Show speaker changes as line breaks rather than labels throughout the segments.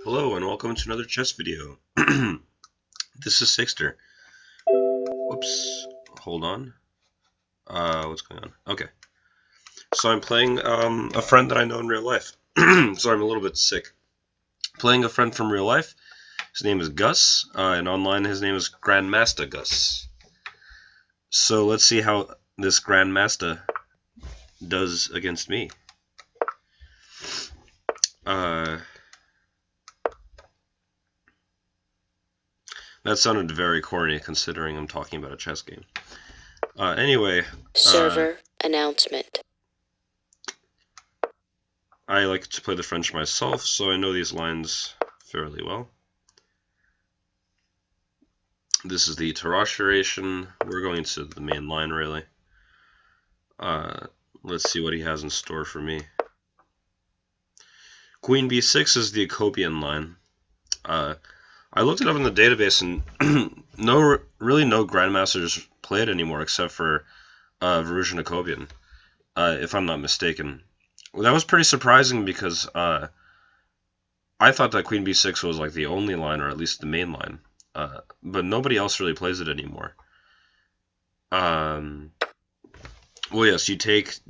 Hello and welcome to another chess video. This is Sixter. Whoops. Hold on. What's going on? Okay. So I'm playing a friend that I know in real life. So I'm a little bit sick. Playing a friend from real life. His name is Gus, and online his name is GrandmastaGus. So let's see how this Grandmaster does against me. That sounded very corny considering I'm talking about a chess game. Anyway.
Server announcement.
I like to play the French myself, so I know these lines fairly well. This is the Tarrasch duration. We're going to the main line, really. Let's see what he has in store for me. Queen b6 is the Jacobian line. I looked it up in the database, and really no grandmasters play it anymore except for Varusian Jacobian, if I'm not mistaken. That was pretty surprising because I thought that Queen b6 was like the only line, or at least the main line, but nobody else really plays it anymore. Well, yes, you take,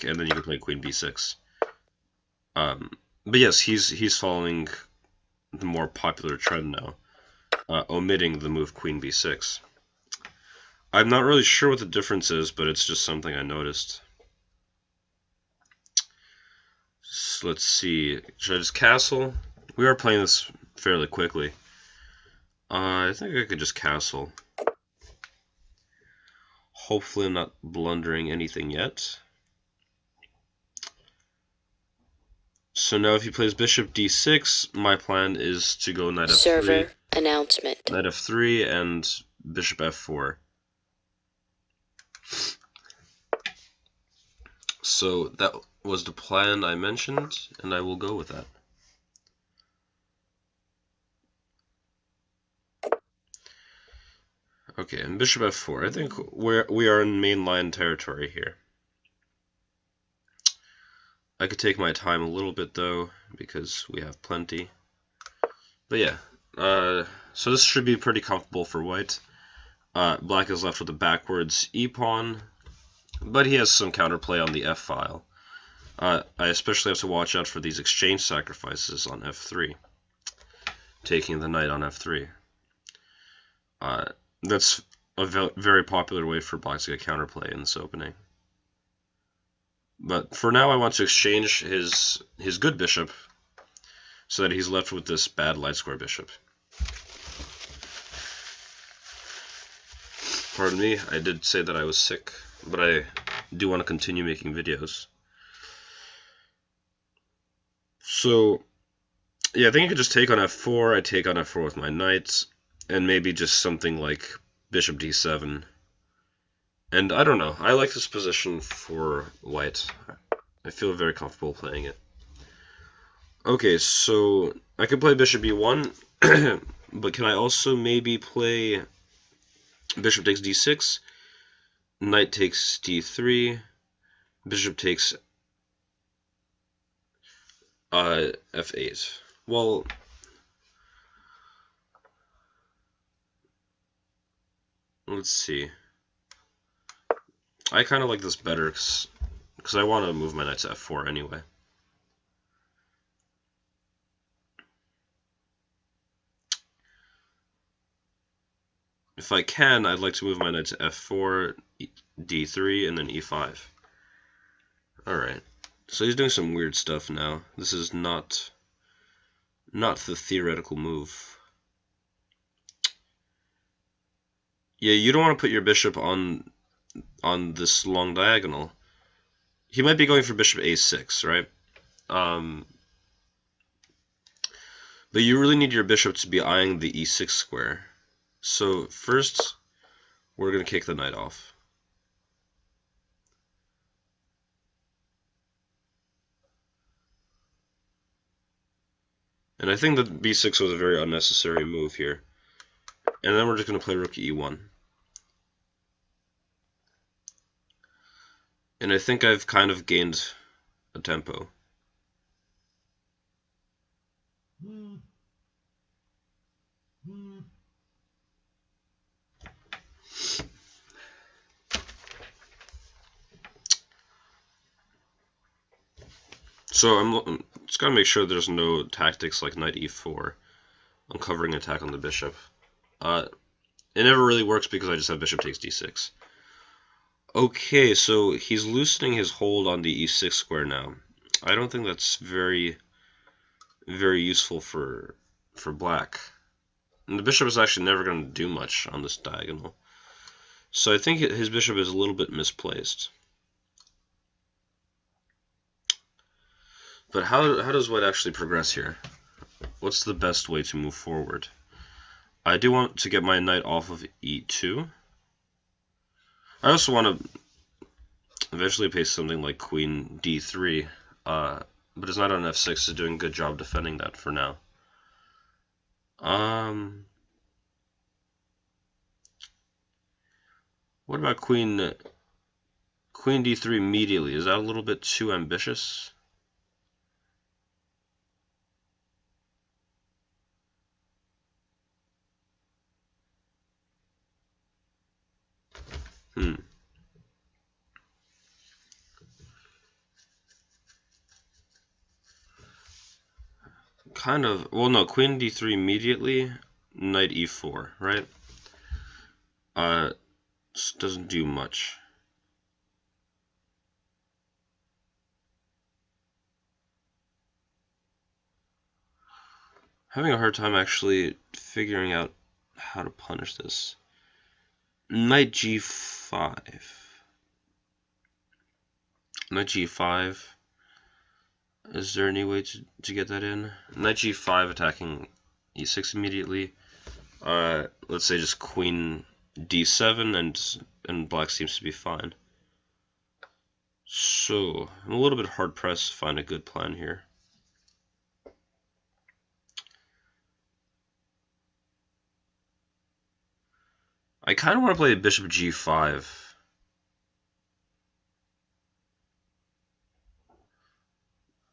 and then you can play Queen b6. But yes, he's following the more popular trend now, omitting the move Queen b6. I'm not really sure what the difference is, but it's just something I noticed. So let's see. Should I just castle? We are playing this fairly quickly. I think I could just castle. Hopefully I'm not blundering anything yet. So now if he plays bishop d6, my plan is to go knight f3.
Server announcement.
Knight f3 and bishop f4. So that was the plan I mentioned, and I will go with that. Okay, and bishop f4. I think we are in mainline territory here. I could take my time a little bit though, because we have plenty. But yeah, so this should be pretty comfortable for white. Black is left with a backwards e-pawn, but he has some counterplay on the f-file. I especially have to watch out for these exchange sacrifices on f3, taking the knight on f3. That's a very popular way for black to get counterplay in this opening. But for now I want to exchange his good bishop so that he's left with this bad light square bishop. Pardon me, I did say that I was sick, but I do want to continue making videos. So, yeah, I think I could just take on f4, I take on f4 with my knight, and maybe just something like bishop d7. And I don't know, I like this position for white. I feel very comfortable playing it. Okay, so I could play bishop e1, but can I also maybe play bishop takes d6, knight takes d3, bishop takes f8. Well, let's see. I kind of like this better because I want to move my knight to f4 anyway. If I can, I'd like to move my knight to f4, d3, and then e5. Alright, so he's doing some weird stuff now. This is not the theoretical move. Yeah, you don't want to put your bishop on this long diagonal. He might be going for bishop a6, right? But you really need your bishop to be eyeing the e6 square. So first, we're going to kick the knight off. And I think that b6 was a very unnecessary move here. And then we're just going to play rook e1. And I think I've kind of gained a tempo. So I'm just gotta make sure there's no tactics like knight e4, uncovering attack on the bishop. It never really works because I just have bishop takes d6. Okay, so he's loosening his hold on the e6 square now. I don't think that's very useful for black. And the bishop is actually never going to do much on this diagonal. So I think his bishop is a little bit misplaced. But how does white actually progress here? What's the best way to move forward? I do want to get my knight off of e2. I also want to eventually play something like queen d3, but his knight on f6 is doing a good job defending that for now. What about queen d3 immediately? Is that a little bit too ambitious? Kind of. Well, no. Queen d3 immediately. Knight e4, right? Doesn't do much. Having a hard time actually figuring out how to punish this. Knight g5. Knight g5. Is there any way to get that in? Knight g5 attacking e6 immediately. Let's say just queen d7 and black seems to be fine. So I'm a little bit hard pressed to find a good plan here. I kind of want to play bishop g5.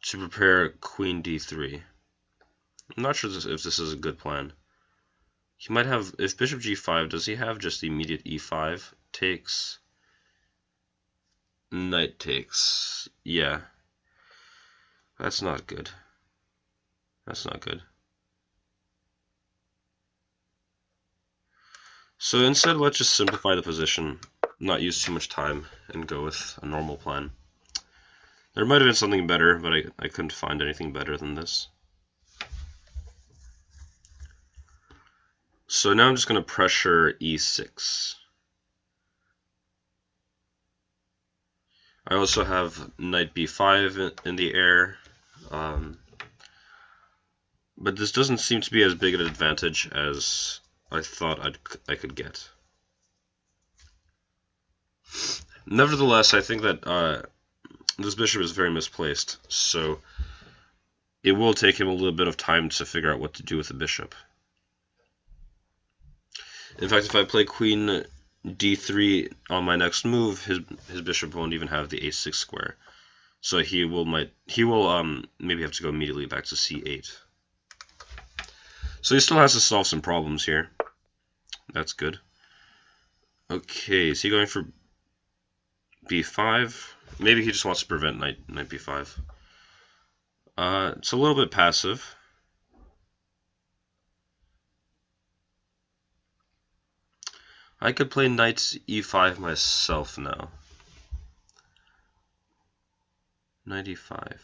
To prepare queen d3. I'm not sure if this is a good plan. He might have, if bishop g5, does he have just the immediate e5? Takes. Knight takes. Yeah. That's not good. That's not good. So instead, let's just simplify the position, not use too much time, and go with a normal plan. There might have been something better, but I couldn't find anything better than this. So now I'm just going to pressure e6. I also have knight b5 in the air, but this doesn't seem to be as big an advantage as I thought I could get. Nevertheless, I think that this bishop is very misplaced, so it will take him a little bit of time to figure out what to do with the bishop. In fact, if I play queen d3 on my next move, his bishop won't even have the a6 square. So he will maybe have to go immediately back to c8. So he still has to solve some problems here. That's good. Okay, is he going for b5? Maybe he just wants to prevent knight b5. It's a little bit passive. I could play knight e5 myself now. Knight e5.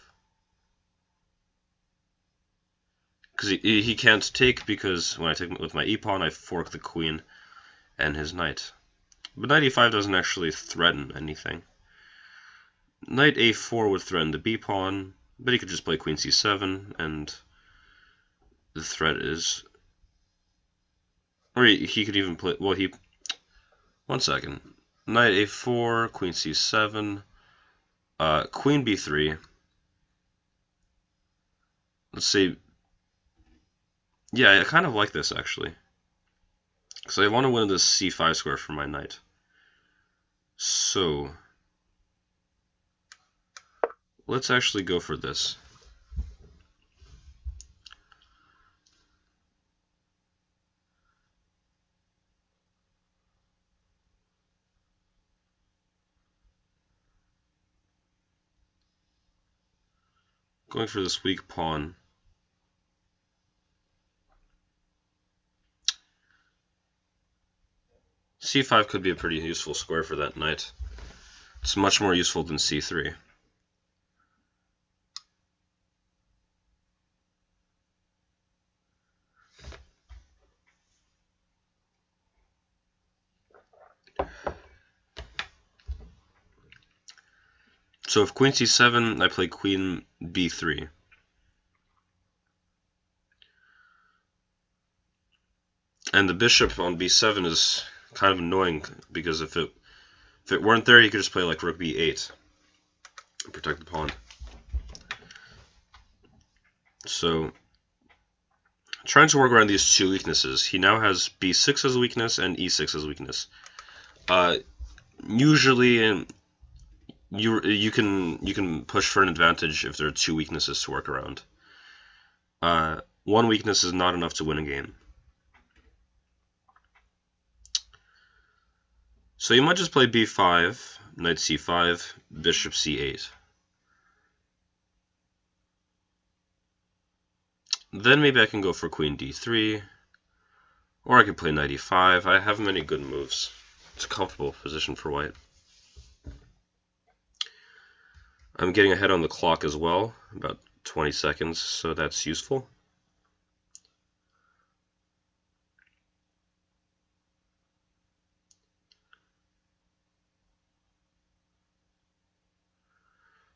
Because he can't take, because when I take with my e-pawn, I fork the queen and his knight. But knight e5 doesn't actually threaten anything. Knight a4 would threaten the b-pawn, but he could just play queen c7, and the threat is... Or he could even play... Well, he... One second. Knight a4, queen c7, queen b3. Let's see. Yeah, I kind of like this, actually. Because I want to win this c5 square for my knight. So... let's actually go for this. Going for this weak pawn. C5 could be a pretty useful square for that knight. It's much more useful than C3. So if queen c7, I play queen b3. And the bishop on b7 is kind of annoying, because if it weren't there, you could just play like rook b8 and protect the pawn. So trying to work around these two weaknesses. He now has b6 as a weakness and e6 as a weakness. Usually you can push for an advantage if there are two weaknesses to work around. One weakness is not enough to win a game. So you might just play b5, knight c5, bishop c8. Then maybe I can go for queen d3, or I could play knight e5. I have many good moves. It's a comfortable position for white. I'm getting ahead on the clock as well, about 20 seconds, so that's useful.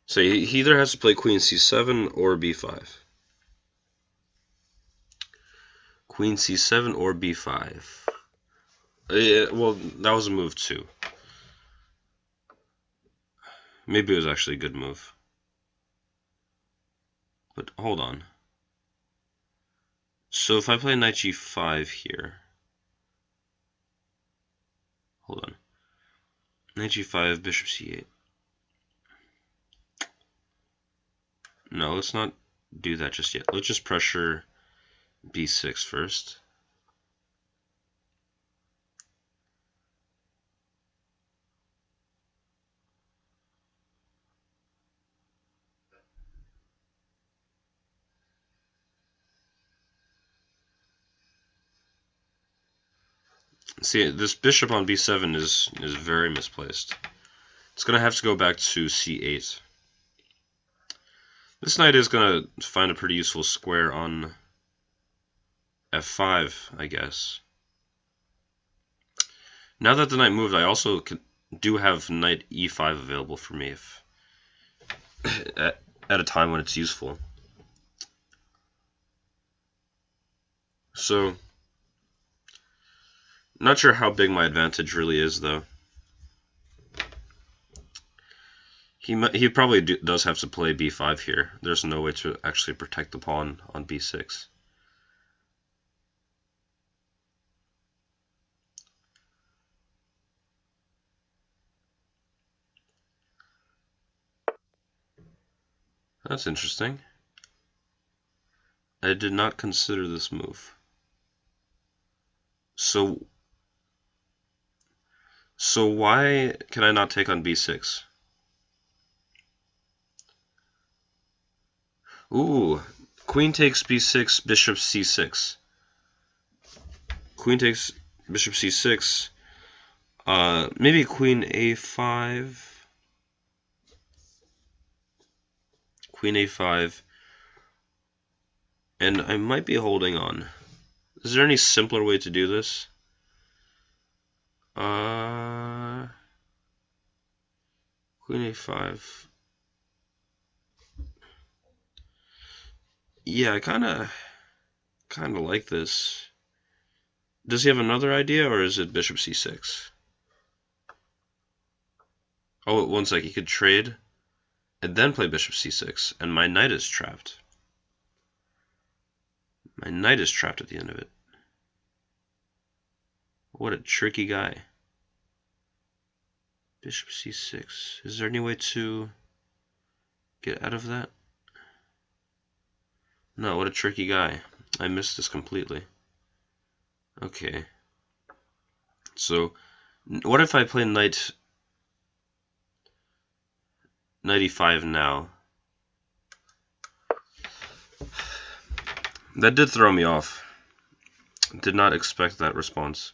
So he either has to play queen c7 or b5. Queen c7 or b5. Well, that was a move too. Maybe it was actually a good move. But hold on. So if I play knight g5 here. Hold on. Knight g5, bishop c8. No, let's not do that just yet. Let's just pressure b6 first. See, this bishop on b7 is very misplaced. It's going to have to go back to c8. This knight is going to find a pretty useful square on f5, I guess. Now that the knight moved, I also do have knight e5 available for me if at a time when it's useful. So, not sure how big my advantage really is, though. He probably does have to play b5 here. There's no way to actually protect the pawn on b6. That's interesting. I did not consider this move. So why can I not take on b6? Ooh, queen takes b6, bishop c6. Queen takes bishop c6. Maybe queen a5. Queen a5. And I might be holding on. Is there any simpler way to do this? Queen a5. Yeah, I kind of like this. Does he have another idea, or is it bishop c6? Oh, one sec, he could trade and then play bishop c6, and my knight is trapped. My knight is trapped at the end of it. What a tricky guy. Bishop c6. Is there any way to get out of that? No, what a tricky guy. I missed this completely. Okay. So, what if I play knight e5 now? That did throw me off. Did not expect that response.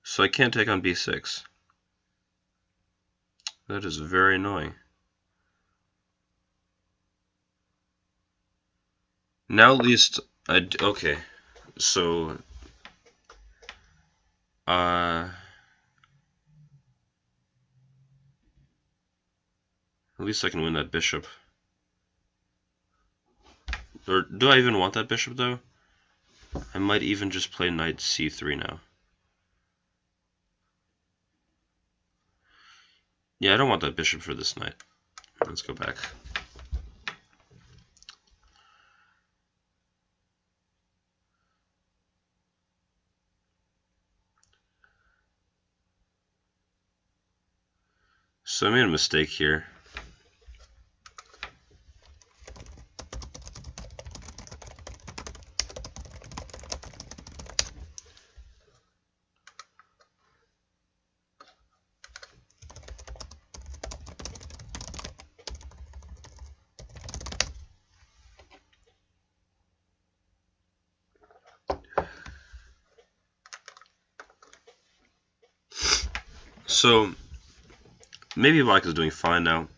So I can't take on b6. That is very annoying. Now at least okay. So at least I can win that bishop. Or do I even want that bishop though? I might even just play knight c3 now. Yeah, I don't want that bishop for this knight. Let's go back. So I made a mistake here. So maybe Black is doing fine now.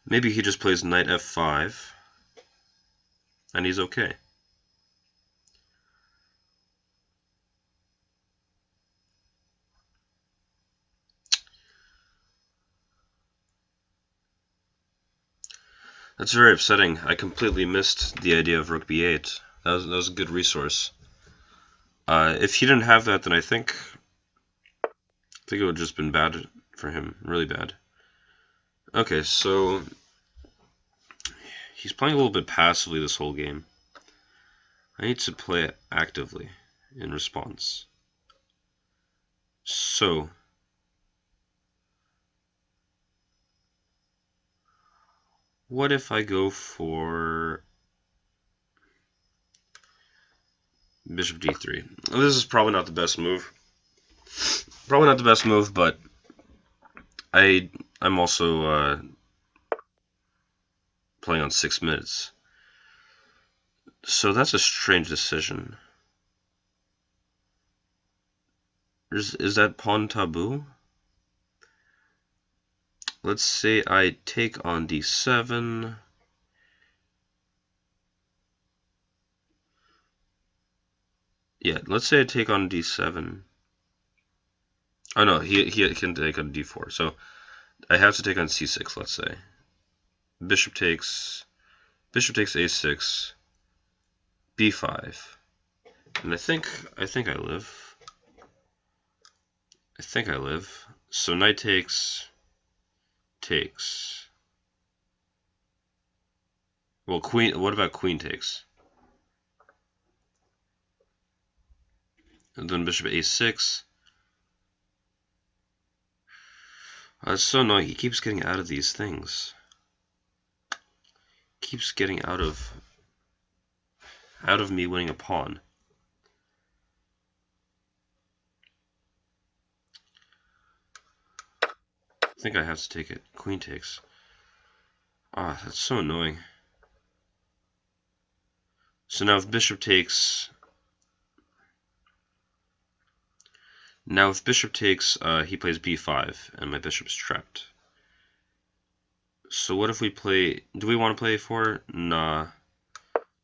Maybe he just plays knight f5 and he's okay. That's very upsetting. I completely missed the idea of rook b8. That was a good resource. If he didn't have that, then I think it would have just been bad for him. Really bad. Okay, so he's playing a little bit passively this whole game. I need to play it actively in response. So what if I go for bishop d3? Well, this is probably not the best move. Probably not the best move, but I'm also playing on 6 minutes. So that's a strange decision. Is that pawn taboo? Let's say I take on d7. Yeah, let's say I take on d7. Oh no, he can take on d4. So I have to take on c6, let's say. Bishop takes a6, b5. And I think I live. I think I live. So knight takes. Well, queen. What about queen takes? And then bishop a6. That's so annoying. He keeps getting out of these things. Keeps getting out of me winning a pawn. I think I have to take it. Queen takes. Ah, that's so annoying. So now if bishop takes. Now if bishop takes, he plays b5, and my bishop's trapped. So what if we play... Do we want to play a4? Nah.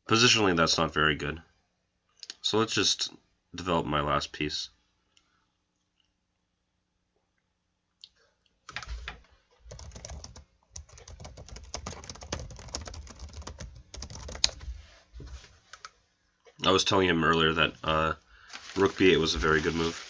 Positionally, that's not very good. So let's just develop my last piece. I was telling him earlier that rook b8 was a very good move.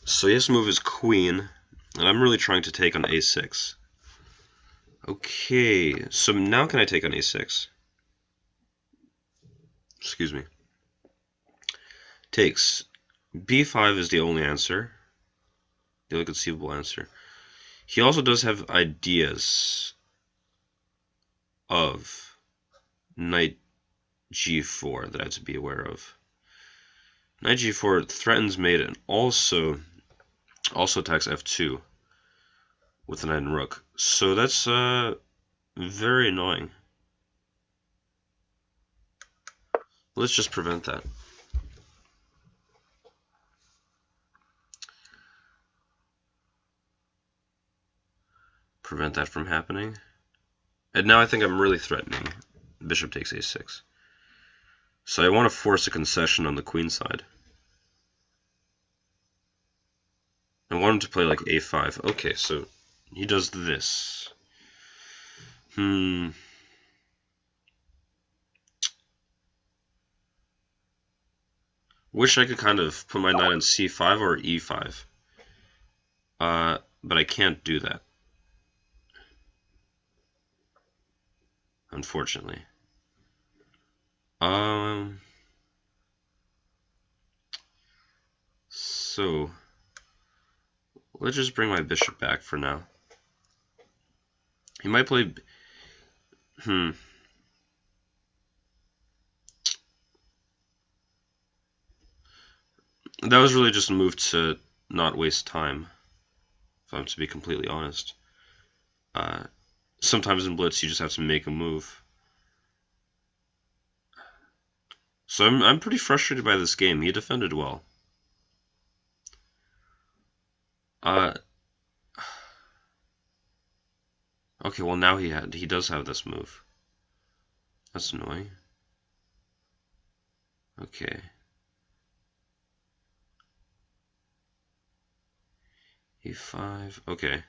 So he has to move his queen, and I'm really trying to take on a6. Okay, so now can I take on a6? Excuse me. Takes. b5 is the only answer. The only conceivable answer. He also does have ideas of knight g4 that I have to be aware of. Knight g4 threatens mate and also attacks f2 with the knight and rook. So that's very annoying. Let's just prevent that. Prevent that from happening. And now I think I'm really threatening. Bishop takes a6. So I want to force a concession on the queen side. I want him to play like a5. Okay, so he does this. Wish I could kind of put my knight on c5 or e5. But I can't do that. Unfortunately. So let's just bring my bishop back for now. He might play. That was really just a move to not waste time, if I'm to be completely honest. Sometimes in blitz you just have to make a move. So I'm pretty frustrated by this game. He defended well. Okay, well now he does have this move. That's annoying. Okay. e5. Okay.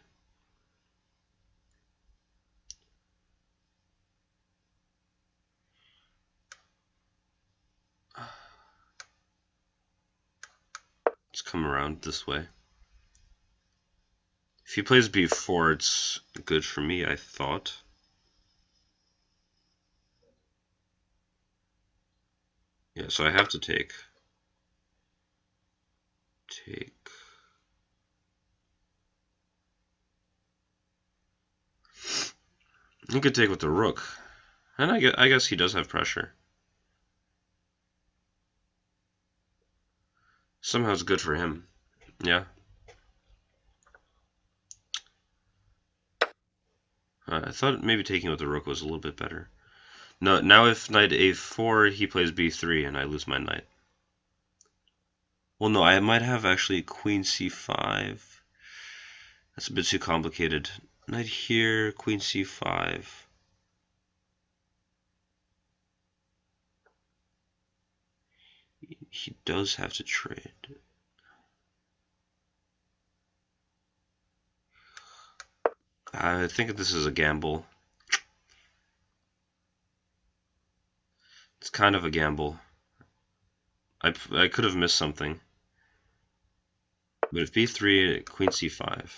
Let's come around this way. If he plays b4, it's good for me, I thought. Yeah, so I have to take. He could take with the rook. And I guess he does have pressure. Somehow it's good for him. Yeah. I thought maybe taking with the rook was a little bit better. No, now if knight a4, he plays b3, and I lose my knight. Well, no, I might have actually queen c5. That's a bit too complicated. Knight here, queen c5. He does have to trade. I think this is a gamble. It's kind of a gamble. I could have missed something. But if b3, queen c5.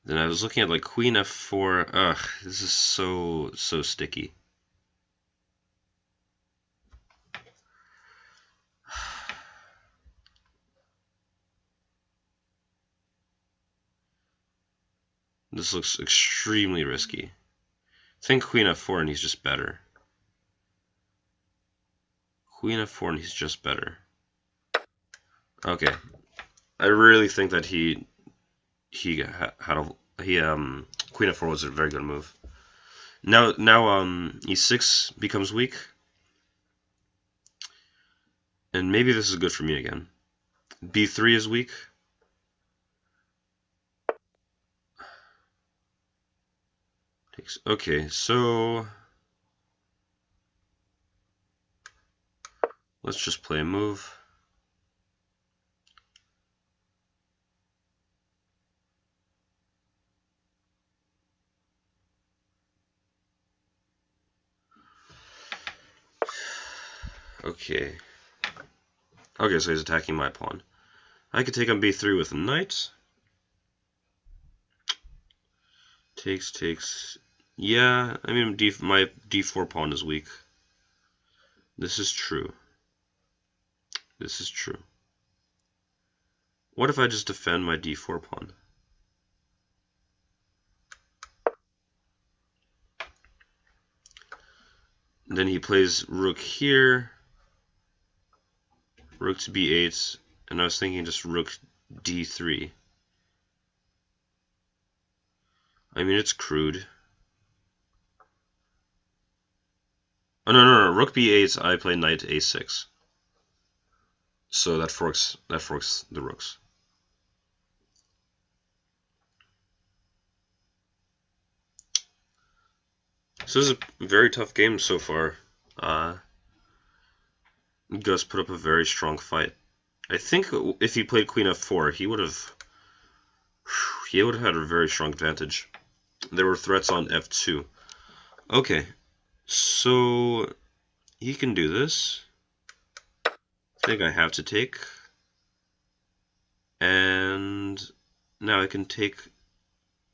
Then I was looking at like queen f4. Ugh, this is so sticky. This looks extremely risky. Think queen f4 and he's just better. Queen f4 and he's just better. Okay. I really think that queen f4 was a very good move. Now e6 becomes weak. And maybe this is good for me again. b3 is weak. Okay, so let's just play a move. Okay. Okay, so he's attacking my pawn. I could take on b3 with a knight. Takes. Yeah, I mean, my d4 pawn is weak. This is true. This is true. What if I just defend my d4 pawn? Then he plays rook here, rook to b8, and I was thinking just rook d3. I mean, it's crude. Oh, no, rook b8, I play knight a6. So that forks the rooks. So this is a very tough game so far. Gus put up a very strong fight. I think if he played queen f4, he would have had a very strong advantage. There were threats on f2. Okay, so he can do this. I think I have to take. And now I can take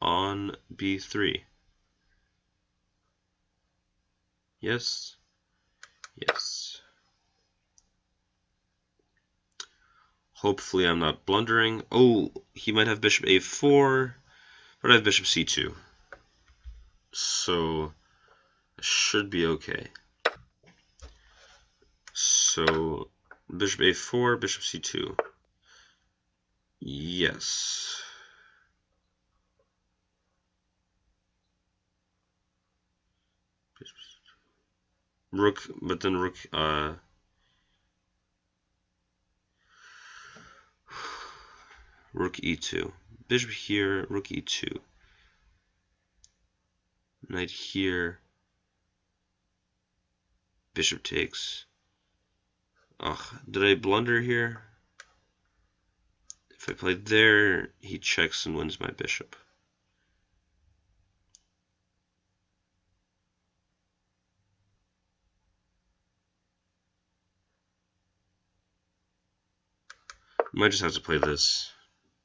on b3. Yes. Yes. Hopefully I'm not blundering. Oh, he might have bishop a4, but I have bishop c2. So I should be okay. So bishop a4, bishop c2. Yes. Rook, but then rook, rook e2. Bishop here, rook e2. Knight here. Bishop takes. Ugh, did I blunder here? If I played there, he checks and wins my bishop. Might just have to play this.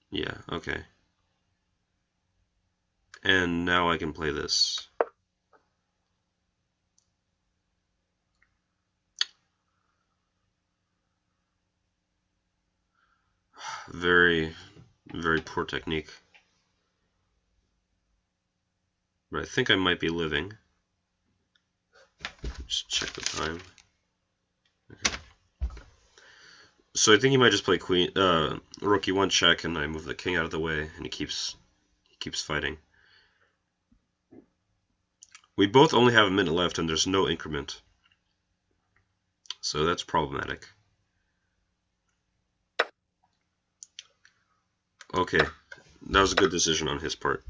Yeah, okay. And now I can play this. Very, very poor technique. But I think I might be living. Just check the time. Okay. So I think he might just play queen, rook e1 check, and I move the king out of the way, and he keeps fighting. We both only have a minute left, and there's no increment. So that's problematic. Okay, that was a good decision on his part.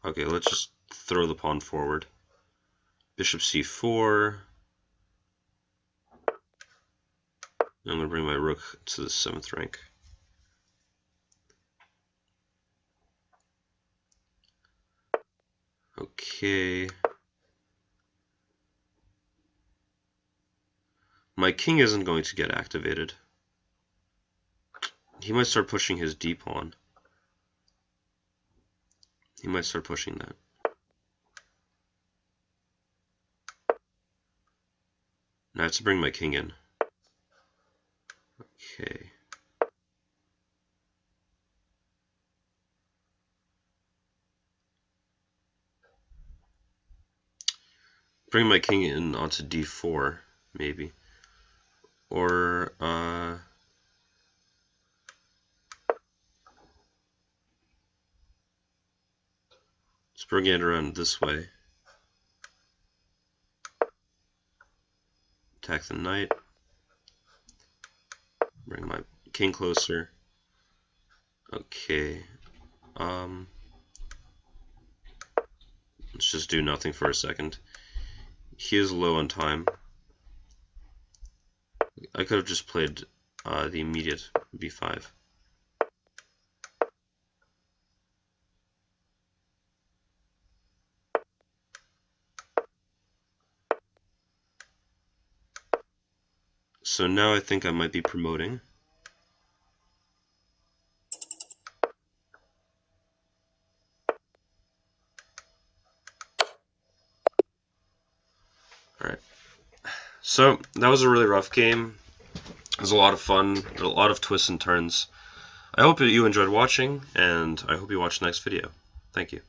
Okay, let's just throw the pawn forward. Bishop c4. I'm going to bring my rook to the 7th rank. Okay. My king isn't going to get activated. He might start pushing his d pawn. He might start pushing that. Now I have to bring my king in. Okay. Bring my king in onto d4, maybe. Or, let's bring it around this way. Attack the knight. Bring my king closer. Okay. Let's just do nothing for a second. He is low on time. I could have just played the immediate b5. So now I think I might be promoting. Alright. So, that was a really rough game. It was a lot of fun, a lot of twists and turns. I hope that you enjoyed watching, and I hope you watch the next video. Thank you.